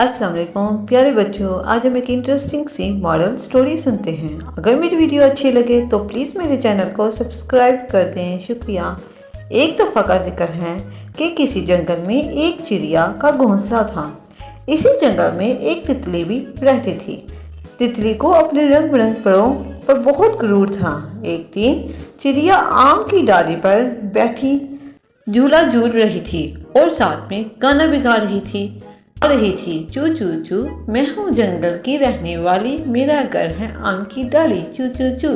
السلام علیکم پیارے بچوں، آج ہم ایک انٹرسٹنگ سی مارل سٹوری سنتے ہیں۔ اگر میری ویڈیو اچھی لگے تو پلیز میرے چینل کو سبسکرائب کر دیں، شکریہ۔ ایک دفعہ کا ذکر ہے کہ کسی جنگل میں ایک چڑیا کا گھونسلہ تھا۔ اسی جنگل میں ایک تتلی بھی رہتی تھی۔ تتلی کو اپنے رنگ برنگ پروں پر بہت غرور تھا۔ ایک دن چڑیا آم کی ڈالی پر بیٹھی جھولا جھول رہی تھی اور ساتھ میں گانا بھی گا رہی تھی۔ چو چو چو، میں ہوں جنگل کی رہنے والی، میرا گھر ہے آم کی ڈالی، چو چو چو۔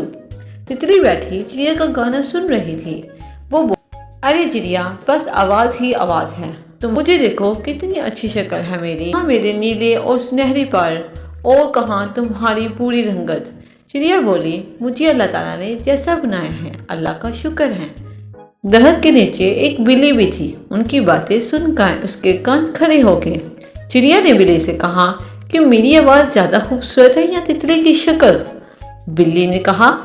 تتلی بیٹھی چڑیا کا گانا سن رہی تھی۔ وہ ارے چڑیا، بس آواز ہی آواز ہے، تم مجھے دیکھو کتنی اچھی شکل ہے میری، کہاں میرے نیلے اور سنہری پر، اور کہاں تمہاری پوری رنگت۔ چڑیا بولی، مجھے اللہ تعالیٰ نے جیسا بنایا ہے اللہ کا شکر ہے۔ درخت کے نیچے ایک بلی بھی تھی۔ ان کی باتیں سن کر اس کے کان کھڑے ہو گئے۔ چڑیا نے بلی سے کہا کہ میری آواز زیادہ خوبصورت ہے یا تتلی کی شکل؟ بلی نے کہا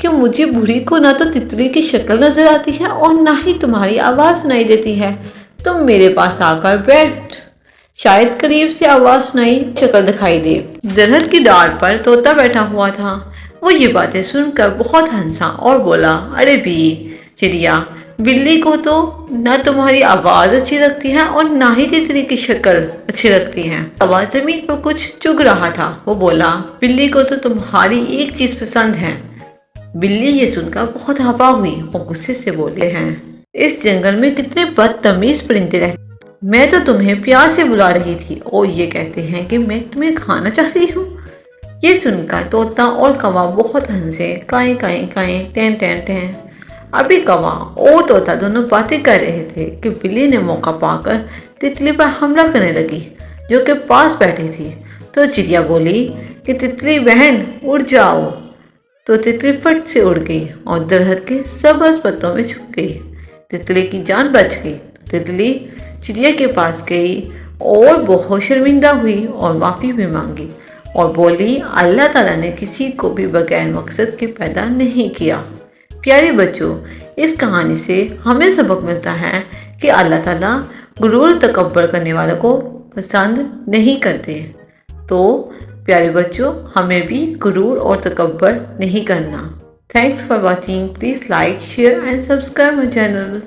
کہ مجھے بوڑھی کو نہ تو تتلی کی شکل نظر آتی ہے اور نہ ہی تمہاری آواز سنائی دیتی ہے۔ تم میرے پاس آ کر بیٹھ، شاید قریب سے آواز سنائی شکل دکھائی دے۔ درخت کی ڈال پر طوطا بیٹھا ہوا تھا۔ وہ یہ باتیں سن کر بہت ہنسا اور بولا، ارے بھی چڑیا، بلی کو تو نہ تمہاری آواز اچھی لگتی ہے اور نہ ہی تتلی کی شکل اچھی لگتی ہے۔ آواز زمین پر کچھ چگ رہا تھا۔ وہ بولا، بلی کو تو تمہاری ایک چیز پسند ہے۔ بلی یہ سن کر بہت خفا ہوئی اور غصے سے بولے ہیں، اس جنگل میں کتنے بدتمیز پرندے رہتے ہیں، میں تو تمہیں پیار سے بلا رہی تھی اور یہ کہتے ہیں کہ میں تمہیں کھانا چاہتی ہوں۔ یہ سن کر طوطا اور کوا بہت ہنسے، کائیں کائیں کائیں ٹین ٹین ٹین۔ ابھی کوا اور طوطا دونوں باتیں کر رہے تھے کہ بلی نے موقع پا کر تتلی پر حملہ کرنے لگی، جو کہ پاس بیٹھی تھی۔ تو چڑیا بولی کہ تتلی بہن اڑ جاؤ۔ تو تتلی فٹ سے اڑ گئی اور درخت کے سبز پتوں میں چھپ گئی۔ تتلی کی جان بچ گئی۔ تتلی چڑیا کے پاس گئی اور بہت شرمندہ ہوئی اور معافی بھی مانگی اور بولی، اللہ تعالیٰ نے کسی کو بھی بغیر مقصد کے پیدا نہیں کیا۔ پیارے بچوں، اس کہانی سے ہمیں سبق ملتا ہے کہ اللہ تعالیٰ غرور و تکبر کرنے والوں کو پسند نہیں کرتے۔ تو پیارے بچوں، ہمیں بھی غرور اور تکبر نہیں کرنا۔ Thanks for watching, please like, share and subscribe my channel.